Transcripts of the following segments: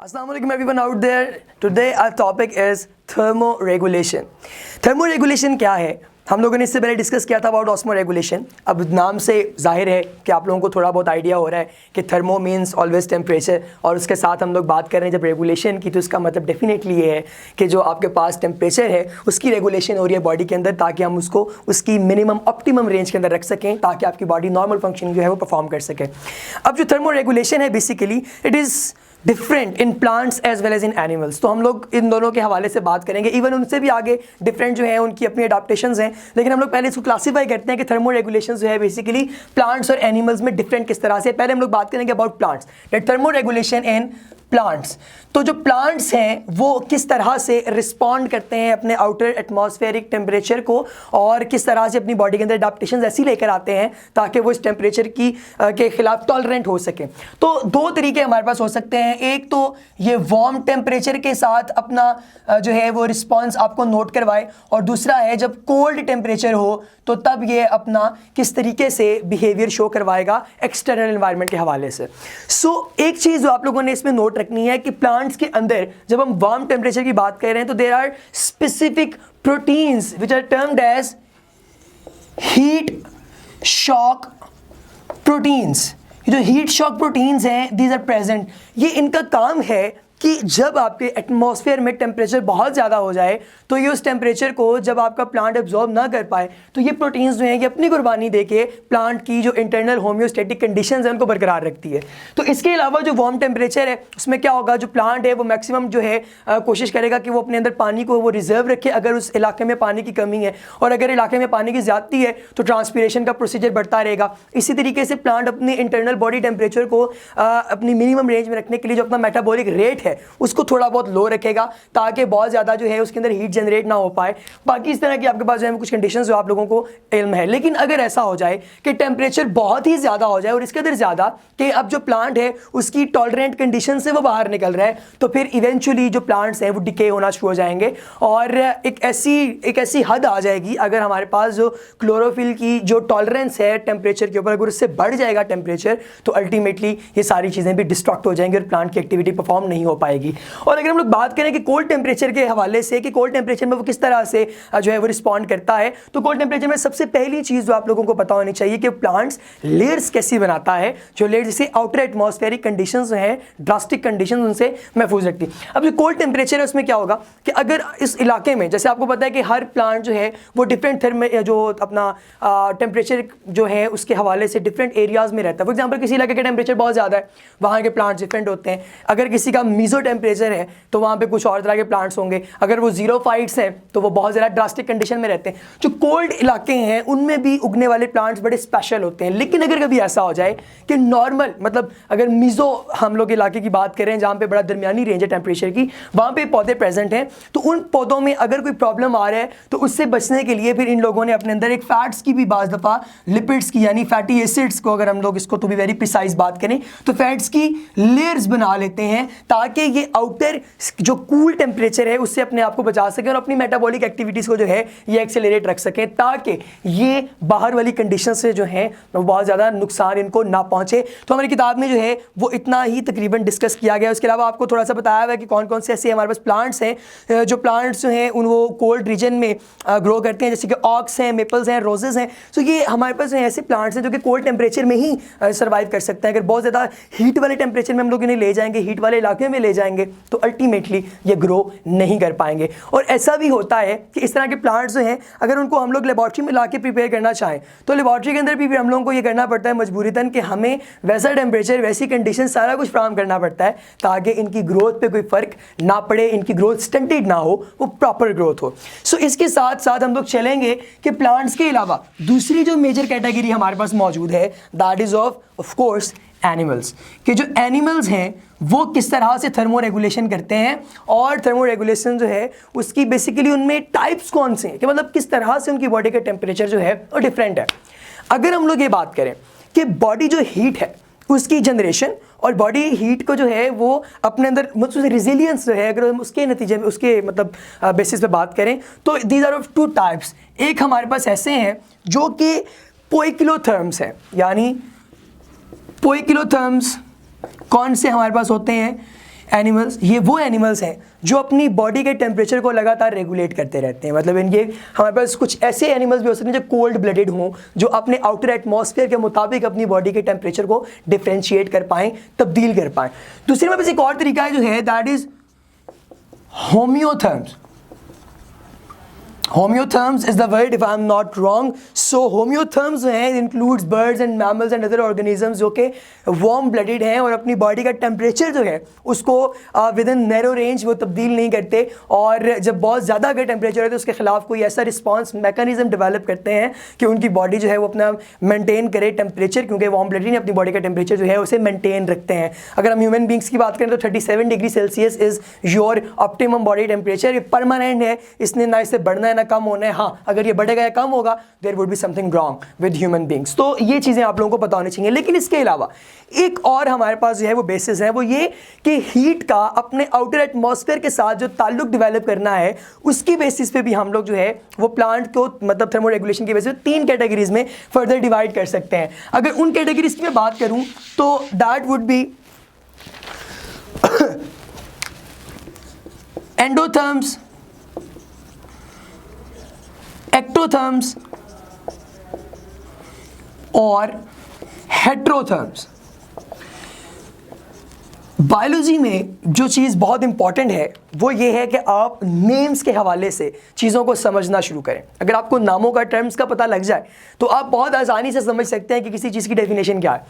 Assalamu alaikum everyone out there. Today our topic is thermoregulation. Thermoregulation क्या है? हम लोगों ने इससे पहले डिस्कस किया था अबाउट ऑस्मोरेगुलेशन. अब नाम से जाहिर है कि आप लोगों को थोड़ा बहुत आइडिया हो रहा है कि थर्मो मीन्स ऑलवेज टेम्परेचर, और उसके साथ हम लोग बात कर रहे हैं जब रेगुलेशन की, तो इसका मतलब डेफिनेटली ये है कि जो आपके पास टेम्परेचर है उसकी रेगुलेशन हो रही है बॉडी के अंदर, ताकि हम उसको उसकी मिनिमम ऑप्टिमम रेंज के अंदर रख सकें, ताकि आपकी बॉडी नॉर्मल फंक्शन जो है वो परफॉर्म कर सके. अब जो थर्मोरेगुलेशन है basically it is different in plants as well as in animals. तो हम लोग इन दोनों के हवाले से बात करेंगे. इवन उनसे भी आगे डिफरेंट जो है उनकी अपनी अडाप्टेशंस हैं, लेकिन हम लोग पहले इसको क्लासीफाई करते हैं कि थर्मोरेगुलेशन जो है बेसिकली प्लांट्स और एनिमल्स में डिफरेंट किस तरह से. पहले हम लोग बात करेंगे about plants, that thermoregulation in plants. तो जो प्लांट्स हैं वो किस तरह से रिस्पॉन्ड करते हैं अपने आउटर एटमॉस्फेरिक टेम्परेचर को, और किस तरह से अपनी बॉडी के अंदर अडाप्टेशंस ऐसी लेकर आते हैं ताकि वो इस टेम्परेचर की के खिलाफ टॉलरेंट हो सके. तो दो तरीके हमारे पास हो सकते हैं. एक तो ये वार्म टेम्परेचर के साथ अपना जो है वो रिस्पॉन्स आपको नोट करवाए, और दूसरा है जब कोल्ड टेम्परेचर हो तो तब ये अपना किस तरीके से बिहेवियर शो करवाएगा एक्सटर्नल एनवायरनमेंट के हवाले से. एक चीज़ जो आप लोगों ने इसमें नोट रखनी है कि प्लांट्स के अंदर जब हम वार्म टेम्परेचर की बात कर रहे हैं तो there are specific proteins which are termed as heat shock proteins. जो हीट शॉक प्रोटीन्स हैं दीज आर प्रेजेंट. ये इनका काम है कि जब आपके एटमॉस्फेयर में टेम्परेचर बहुत ज़्यादा हो जाए तो ये उस टेम्परेचर को जब आपका प्लांट एब्जॉर्ब ना कर पाए तो ये प्रोटीन्स जो हैं ये अपनी कुर्बानी देके प्लांट की जो इंटरनल होम्योस्टेटिक कंडीशंस हैं उनको बरकरार रखती है. तो इसके अलावा जो वार्म टेम्परेचर है उसमें क्या होगा, जो प्लांट है वो मैक्सिमम जो है कोशिश करेगा कि वो अपने अंदर पानी को वो रिजर्व रखे अगर उस इलाके में पानी की कमी है, और अगर इलाके में पानी की ज़्यादती है तो ट्रांसपीरेशन का प्रोसीजर बढ़ता रहेगा. इसी तरीके से प्लांट अपने इंटरनल बॉडी टेम्परेचर को अपनी मिनिमम रेंज में रखने के लिए जो अपना मेटाबॉलिक रेट है उसको थोड़ा बहुत लो रखेगा, ताकि बहुत ज़्यादा जो है उसके अंदर हीट जनरेट ना हो पाए. बाकी इस तरह की आपके पास जो है कुछ कंडीशंस जो आप लोगों को इल्म है. लेकिन अगर ऐसा हो जाए कि टेम्परेचर बहुत ही ज़्यादा हो जाए और इसके अंदर ज़्यादा कि अब जो प्लांट है उसकी टॉलरेंट कंडीशन से वो बाहर निकल रहा है, तो फिर इवेंचुअली जो प्लांट्स हैं वो डिके होना शुरू हो जाएंगे, और एक ऐसी हद आ जाएगी अगर हमारे पास जो क्लोरोफिल की जो टॉलरेंस है टेम्परेचर के ऊपर अगर उससे बढ़ जाएगा टेम्परेचर, तो अल्टीमेटली ये सारी चीज़ें भी डिस्ट्रक्ट हो जाएंगी और प्लांट की एक्टिविटी परफॉर्म नहीं हो पाएगी. और अगर हम लोग बात करें कि कोल्ड टेम्परेचर के हवाले से कि कोल्ड टेम्परेचर में वो किस तरह से जो है वो रिस्पॉन्ड करता है, तो कोल्ड टेम्परेचर में सबसे पहली चीज़ जो आप लोगों को पता होनी चाहिए कि प्लांट्स लेयर्स कैसी बनाता है, जो लेयर्स जैसे आउटर एटमॉस्फेरिक कंडीशंस हैं, ड्रास्टिक कंडीशंस उनसे महफूज रखती. अब जो कोल्ड टेम्परेचर है उसमें क्या होगा कि अगर इस इलाके में, जैसे आपको पता है कि हर प्लांट जो है वो डिफरेंट जो अपना टेम्परेचर जो है उसके हवाले से डिफरेंट एरियाज़ में रहता है. फॉर एग्जाम्पल किसी इलाके का टेम्परेचर बहुत ज़्यादा है, वहाँ के प्लांट्स डिफरेंट होते हैं. अगर किसी का मीजो टेम्परेचर है तो वहाँ पे कुछ और तरह के प्लांट्स होंगे. अगर वो ज़ीरोफाइट्स हैं तो वो बहुत ज़्यादा ड्रास्टिक कंडीशन में रहते हैं. जो कोल्ड इलाके हैं उनमें भी उगने वाले प्लांट्स बड़े स्पेशल होते हैं. लेकिन अगर कभी ऐसा हो जाए कि नॉर्मल, मतलब अगर मीज़ो हम लोग इलाके की बात करें जहाँ पे बड़ा दरमियानी रेंज है टेम्परेचर की, वहाँ पे पौधे प्रेजेंट हैं, तो उन पौधों में अगर कोई प्रॉब्लम आ रहा है तो उससे बचने के लिए फिर इन लोगों ने अपने अंदर एक फैट्स की भी बाज़ दफ़ा लिपिड्स की यानी फैटी एसिड्स को, अगर हम लोग इसको तो भी वेरी प्रिसाइज बात करें तो फैट्स की लेयर्स बना लेते हैं ताकि ये आउटर जो कूल टेम्परेचर है उससे अपने आप को बचा सकें और अपनी मेटाबॉलिक एक्टिविटीज़ को जो है ये एक्सेलरेट रख सकें, ताकि ये बाहर वाली कंडीशन से जो है वो बहुत ज़्यादा नुकसान इनको ना पहुँचे. तो हमारी किताब में जो है वो इतना ही तकरीबन डिस्कस किया गया. उसके अलावा आपको थोड़ा सा बताया हुआ है कि कौन कौन से ऐसे हमारे पास प्लांट्स हैं जो प्लांट्स जो हैं उन वो कोल्ड रीजन में ग्रो करते हैं, जैसे कि ऑक्स हैं, मेपल्स हैं, रोजेज़ हैं. तो ये हमारे पास ऐसे प्लांट्स हैं जो कि कोल्ड टेम्परेचर में ही सर्वाइव कर सकते हैं. अगर बहुत ज़्यादा हीट वाले टेम्परेचर में हम लोग इन्हें ले जाएंगे, हीट वाले इलाके में ले जाएंगे, तो अल्टीमेटली ये ग्रो नहीं कर पाएंगे. और ऐसा भी होता है कि इस तरह के प्लांट्स जो हैं अगर उनको हम लोग लेबॉर्ट्री में ला के प्रिपेयर करना चाहें तो लेबॉर्ट्री के अंदर भी हम लोगों को ये करना पड़ता है मजबूरीतन कि हमें वैसा टेम्परेचर, वैसी कंडीशन, सारा कुछ फ्राहम करना पड़ता है ताकि इनकी ग्रोथ पे कोई फ़र्क ना पड़े, इनकी ग्रोथ स्टंटेड ना हो, वो प्रॉपर ग्रोथ हो. सो इसके साथ साथ हम लोग चलेंगे कि प्लांट्स के अलावा दूसरी जो मेजर कैटेगरी हमारे पास मौजूद है that is of course animals. कि जो एनिमल्स हैं वो किस तरह से थर्मोरेगुलेशन करते हैं, और थर्मोरेगुलेशन जो है उसकी बेसिकली उनमें टाइप्स कौन से हैं, कि मतलब किस तरह से उनकी बॉडी का टेम्परेचर जो है वो डिफरेंट है. अगर हम लोग ये बात करें कि बॉडी जो हीट है उसकी जनरेशन और बॉडी हीट को जो है वो अपने अंदर मतलब रिजिलियंस जो है, अगर हम उसके नतीजे में उसके मतलब बेसिस पे बात करें तो these are of two types. एक हमारे पास ऐसे हैं जो कि पोइकिलोथर्म्स हैं, यानी पोइकिलोथर्म्स कौन से हमारे पास होते हैं एनिमल्स, ये वो एनिमल्स हैं जो अपनी बॉडी के टेम्परेचर को लगातार रेगुलेट करते रहते हैं। मतलब इनके हमारे पास कुछ ऐसे एनिमल्स भी हो सकते हैं जो कोल्ड ब्लडेड हों, जो अपने आउटर एटमॉस्फेयर के मुताबिक अपनी बॉडी के टेम्परेचर को डिफ्रेंशिएट कर पाएँ, तब्दील कर पाएँ। दूसरे में बस एक और तरीका है जो है, that is homeotherms. Homeotherms is the word if I am not wrong. So homeotherms जो हैं includes birds and mammals and other organisms जो कि warm blooded हैं और अपनी बॉडी का टेम्परेचर जो है उसको विद इन नैरो रेंज वो तब्दील नहीं करते, और जब बहुत ज़्यादा अगर टेम्परेचर है तो उसके खिलाफ कोई ऐसा रिस्पॉन्स मैकेनिज्म डेवलप करते हैं कि उनकी बॉडी जो है वो अपना मेंटेन करे टेम्परेचर, क्योंकि वार्म ब्लडेड अपनी बॉडी का टेम्परेचर जो है उसे मेंटेन रखते हैं। अगर हम ह्यूमन बींग्स की बात करें तो 37 degree Celsius is your optimum body temperature. ये परमानेंट है, इसने ना इससे बढ़ना है ना कम होना है। हाँ, अगर ये बढ़ेगा या कम होगा there would be something wrong with human beings. तो ये चीज़ें आप लोगों को पता होनी चाहिए। लेकिन इसके अलावा एक और हमारे पास जो है वो बेसिस है, वो ये कि हीट का अपने आउटर एटमॉस्फेयर के साथ जो ताल्लुक डेवलप करना है, उसकी बेसिस पे भी हम लोग जो है वो प्लांट को मतलब थर्मो रेगुलेशन की बेसिस पे 3 कैटेगरीज में फर्दर डिवाइड कर सकते हैं। अगर उन कैटेगरीज की मैं बात करूं तो दैट वुड बी एंडोथर्म्स, एक्टोथर्म्स और हेट्रोथर्म्स। बायोलॉजी में जो चीज़ बहुत इंपॉर्टेंट है वो ये है कि आप नेम्स के हवाले से चीज़ों को समझना शुरू करें। अगर आपको नामों का, टर्म्स का पता लग जाए तो आप बहुत आसानी से समझ सकते हैं कि किसी चीज़ की डेफिनेशन क्या है।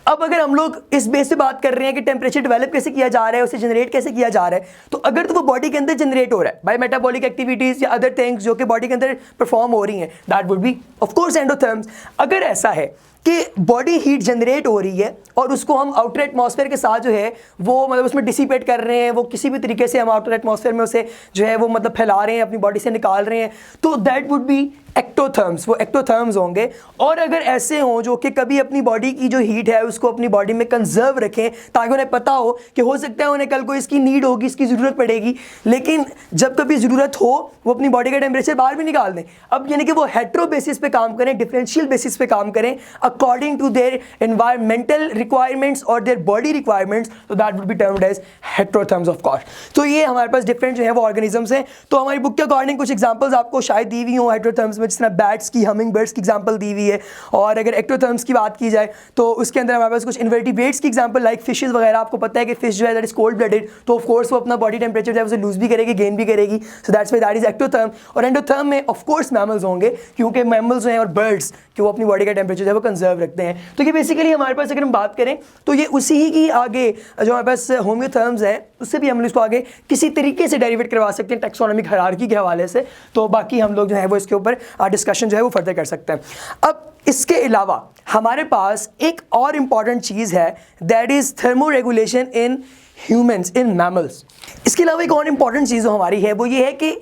अब अगर हम लोग इस बेस पे बात कर रहे हैं कि टेम्परेचर डेवलप कैसे किया जा रहा है, उसे जनरेट कैसे किया जा रहा है, तो अगर तो वो बॉडी के अंदर जनरेट हो रहा है बाय मेटाबॉलिक एक्टिविटीज़ या अदर थिंग्स जो कि बॉडी के अंदर परफॉर्म हो रही हैं, that would B of course endotherms. अगर ऐसा है कि बॉडी हीट जनरेट हो रही है और उसको हम आउटर एटमॉस्फेयर के साथ जो है वो मतलब उसमें डिसिपेट कर रहे हैं, वो किसी भी तरीके से हम आउटर एटमॉस्फेयर में उसे जो है वो मतलब फैला रहे हैं, अपनी बॉडी से निकाल रहे हैं, तो दैट वुड बी एक्टोथर्म्स, वो एक्टोथर्म्स होंगे। और अगर ऐसे हों जो कि कभी अपनी बॉडी की जो हीट है उसको अपनी बॉडी में कंजर्व रखें, ताकि उन्हें पता हो कि हो सकता है उन्हें कल को इसकी नीड होगी, इसकी ज़रूरत पड़ेगी, लेकिन जब कभी ज़रूरत हो वो अपनी बॉडी का टेम्परेचर बाहर भी निकाल दें। अब यानी कि वो हेट्रो बेसिस पे काम करें, डिफरेंशियल बेसिस पे काम करें according to their environmental requirements और देयर बॉडी रिक्वायरमेंट्स, तो that would be termed as heterotherms of course. तो ये हमारे पास डिफरेंट जो है वो ऑर्गेनिजम्स हैं। तो हमारी बुक के अकॉर्डिंग कुछ एग्जांपल्स आपको शायद दी हुई हो हेट्रोथर्म्स में, जिस तरह बैट्स की, हमिंग बर्ड्स की एग्जांपल दी हुई है। और अगर एक्टोथर्म्स की बात की जाए तो उसके अंदर हमारे पास कुछ इन्वर्टिब्रेट्स की एग्जांपल लाइक फिशेस वगैरह। आपको पता है कि फिश जो है दैट इज कोल्ड ब्लडेड, तो ऑफ कोर्स वो अपना बॉडी टेम्परेचर जो है उसे लूज भी करेगी, गेन भी करेगी, so that's why that is ectotherm. और एंडोथर्म में ऑफ कोर्स मैमल्स होंगे, क्योंकि मैमल्स जो हैं और बर्ड्स कि वो अपनी बॉडी का टेम्परेचर जो है वो कंजर्व रखते हैं। तो ये बेसिकली हमारे पास अगर हम बात करें तो ये उसी ही की आगे जो हमारे पास होम्योथर्म्स है उससे भी हम इसको आगे किसी तरीके से डेरिवेट करवा सकते हैं टैक्सोनॉमिक हायरार्की के हवाले से। तो बाकी हम लोग जो है वो इसके ऊपर डिस्कशन जो है वो फर्दर कर सकते हैं। अब इसके अलावा हमारे पास एक और इम्पॉर्टेंट चीज़ है, that is thermo regulation in humans, in mammals. इसके अलावा एक और इम्पॉर्टेंट चीज़ जो हमारी है वो ये है कि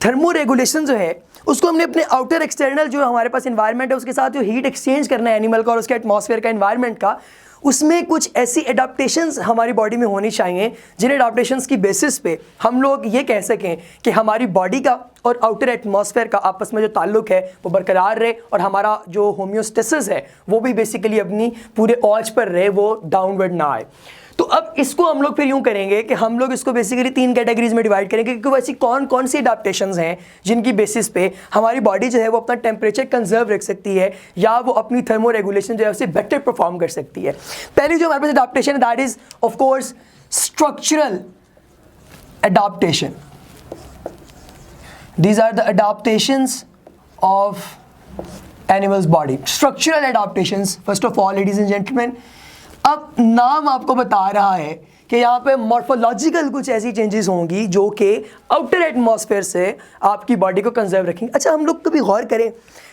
थर्मो रेगुलेशन जो है उसको हमने अपने आउटर एक्सटर्नल जो हमारे पास इन्वायरमेंट है उसके साथ जो हीट एक्सचेंज करना है एनिमल का और उसके एटमॉस्फेयर का, इन्वायरमेंट का, उसमें कुछ ऐसी एडाप्टेशंस हमारी बॉडी में होनी चाहिए जिन एडाप्टेशंस की बेसिस पे हम लोग ये कह सकें कि हमारी बॉडी का और आउटर एटमॉस्फेयर का आपस में जो ताल्लुक है वो बरकरार रहे और हमारा जो होम्योस्टेसिस है वो भी बेसिकली अपनी पूरे औज पर रहे, वो डाउनवर्ड ना आए। तो अब इसको हम लोग फिर यूँ करेंगे कि हम लोग इसको बेसिकली 3 कैटेगरीज में डिवाइड करेंगे, क्योंकि वो ऐसी कौन कौन सी एडाप्टेशंस हैं जिनकी बेसिस पे हमारी बॉडी जो है वो अपना टेम्परेचर कंजर्व रख सकती है या वो अपनी थर्मो रेगुलेशन जो है उसे बेटर परफॉर्म कर सकती है। पहली जो हमारे पास एडाप्टेशन है that is of course structural adaptation. These are the adaptations of animal's body. Structural adaptations, first of all, ladies and gentlemen. अब नाम आपको बता रहा है कि यहाँ पे मॉर्फोलॉजिकल कुछ ऐसी चेंजेस होंगी जो कि आउटर एटमॉस्फेयर से आपकी बॉडी को कंजर्व रखेंगे। अच्छा, हम लोग कभी गौर करें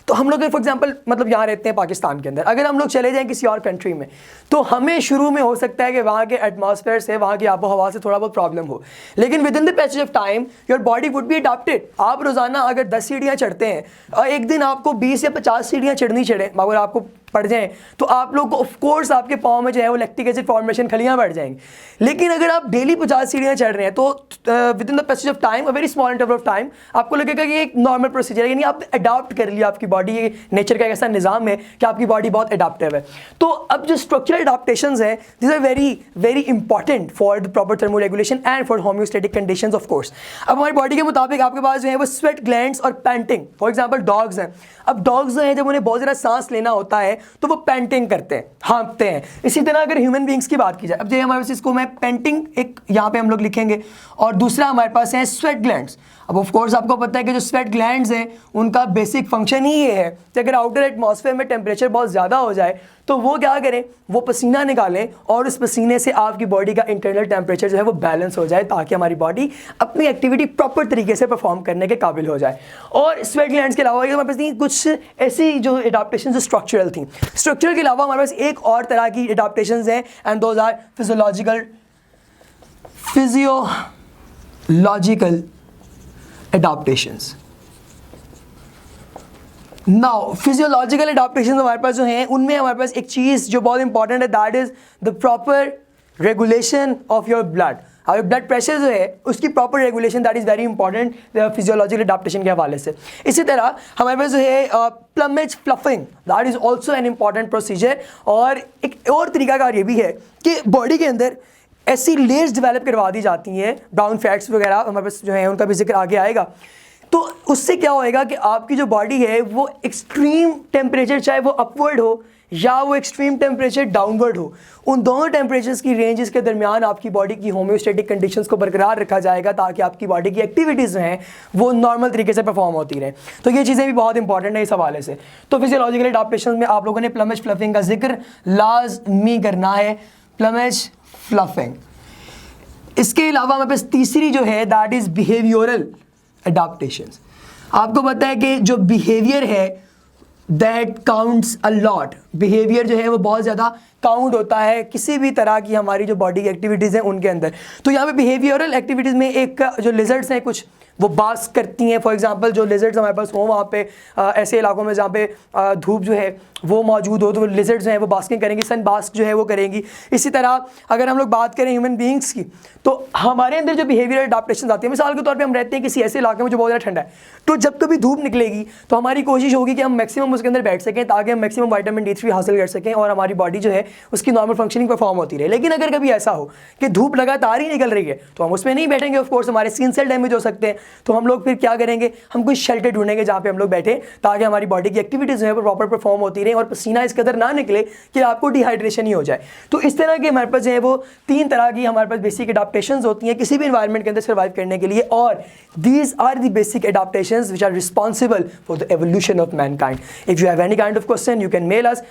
तो हम लोग फॉर एग्जांपल मतलब यहाँ रहते हैं पाकिस्तान के अंदर, अगर हम लोग चले जाएं किसी और कंट्री में तो हमें शुरू में हो सकता है कि वहाँ के एटमॉस्फेयर से, वहाँ की आबो हवा से थोड़ा बहुत प्रॉब्लम हो, लेकिन with in the passage of time your body would be adopted. आप रोज़ाना अगर 10 सीढ़ियाँ चढ़ते हैं और एक दिन आपको 20 या 50 सीढ़ियाँ चढ़नी चढ़े मगर आपको पड़ जाएं तो आप लोग को ऑफ कोर्स आपके पाँव में जो है वो लैक्टिक एसिड फॉर्मेशन खलियाँ बढ़ जाएंगी। लेकिन अगर आप डेली 50 सीढ़ियाँ चढ़ रहे हैं तो with in the passage of time, a very small interval of time, आपको लगेगा कि एक नॉर्मल प्रोसीजर है, यानी आप अडॉप्ट कर लिया आपकी बॉडी नेचर का एक ऐसा निज़ाम है कि आपकी बॉडी बहुत एडाप्टिव है। तो अब जो स्ट्रक्चरल एडाप्टेशंस हैं this are very very important for the proper thermo regulation and for homeostatic conditions of course. अब हमारी बॉडी के मुताबिक आपके पास जो है वो स्वेट ग्लैंड्स और पैंटिंग, फॉर एग्जांपल डॉग्स हैं। अब डॉग्स जो हैं जब उन्हें बहुत ज़्यादा सांस लेना होता है तो वो पैंटिंग करते हैं, हाँफते हैं। इसी तरह अगर ह्यूमन बींग्स की बात की जाए, अब जो हमारे पास इसको मैं पेंटिंग एक यहाँ पे हम लोग लिखेंगे और दूसरा हमारे पास है स्वेट ग्लैंड्स। अब ऑफ कोर्स आपको पता है कि जो स्वेट ग्लैंड्स हैं उनका बेसिक फंक्शन ही ये है कि अगर आउटर एटमॉस्फेयर में टेम्परेचर बहुत ज़्यादा हो जाए तो वो क्या करें, वो पसीना निकालें और उस पसीने से आपकी बॉडी का इंटरनल टेम्परेचर जो है वो बैलेंस हो जाए ताकि हमारी बॉडी अपनी एक्टिविटी प्रॉपर तरीके से परफॉर्म करने के काबिल हो जाए। और स्वेट ग्लैंड्स के अलावा हमारे पास कुछ ऐसी जो एडाप्टेशन जो स्ट्रक्चरल थी, स्ट्रक्चरल के अलावा हमारे पास एक और तरह की एडाप्टेशन हैं and those are physiological adaptations। Now physiological adaptation हमारे पास जो हैं उनमें हमारे पास एक चीज़ जो बहुत इंपॉर्टेंट है that is the proper regulation of your blood. और ब्लड प्रेशर जो है उसकी proper regulation that is very important physiological adaptation के हवाले से। इसी तरह हमारे पास जो है plumage fluffing that is also an important procedure. और एक और तरीकाकार ये भी है कि बॉडी के अंदर ऐसी लेयर्स डेवलप करवा दी जाती हैं, ब्राउन फैट्स वगैरह हमारे पास जो है उनका भी जिक्र आगे आएगा। तो उससे क्या होएगा कि आपकी जो बॉडी है वो एक्सट्रीम टेम्परेचर, चाहे वो अपवर्ड हो या वो एक्सट्रीम टेम्परेचर डाउनवर्ड हो, उन दोनों टेम्परेचर्स की रेंजेस के दरमियान आपकी बॉडी की होम्योस्टेटिक कंडीशंस को बरकरार रखा जाएगा ताकि आपकी बॉडी की एक्टिविटीज़ हैं वो नॉर्मल तरीके से परफॉर्म होती रहें। तो ये चीज़ें भी बहुत इंपॉर्टेंट है इस हवाले से। तो फिजियोलॉजिकल एडाप्टेशन में आप लोगों ने प्लमेज फ्लफिंग का जिक्र लाजमी करना है, प्लमेज फ्लफिंग। इसके अलावा हमारे पास तीसरी जो है दैट इज़ बिहेवियरल एडाप्टेशंस। आपको पता है कि जो बिहेवियर है that counts a lot. Behaviour जो है वो बहुत ज़्यादा काउंट होता है किसी भी तरह की हमारी जो बॉडी की एक्टिविटीज़ हैं उनके अंदर। तो यहाँ पे बिहेवियरल एक्टिविटीज़ में एक जो लिजर्ड्स हैं कुछ वो बास्क करती हैं। फॉर एग्जांपल जो लिजर्ड्स हमारे पास हों वहाँ पे ऐसे इलाकों में जहाँ पे धूप जो है वो मौजूद हो तो लिजर्ड्स जो हैं वो बास्किंग करेंगी, सन बास्क जो है वो करेंगी। इसी तरह अगर हम लोग बात करें ह्यूमन बींग्स की तो हमारे अंदर जो बिहेवियरल अडाप्टेशन आती है, मिसाल के तौर पे हम रहते हैं किसी ऐसे इलाके में जो बहुत ज़्यादा ठंडा है, तो जब कभी धूप निकलेगी तो हमारी कोशिश होगी कि हम मैक्सिमम उसके अंदर बैठ सकें ताकि हम मैक्सिमम विटामिन D3 हासिल कर सकें और हमारी बॉडी जो है उसकी नॉर्मल फंक्शनिंग परफॉर्म होती रहे। लेकिन अगर कभी ऐसा हो कि धूप लगातार ही निकल रही है तो हम उसमें नहीं बैठेंगे, ऑफ कोर्स हमारे स्किन सेल डैमेज हो सकते हैं। तो हम लोग फिर क्या करेंगे, हम कोई शेल्टर ढूंढेंगे जहाँ पे हम लोग बैठे ताकि हमारी बॉडी की एक्टिविटीज़ जो है वो प्रॉपर परफॉर्म होती रहे और पसीना इस कदर ना निकले कि आपको डिहाइड्रेशन ही हो जाए। तो इस तरह के हमारे पास जो है वो 3 तरह की हमारे पास बेसिक एडाप्टेशंस होती हैं किसी भी एनवायरनमेंट के अंदर सर्वाइव करने के लिए। और these are the basic adaptations which are responsible for the evolution of mankind. If you have any kind of question you can mail us.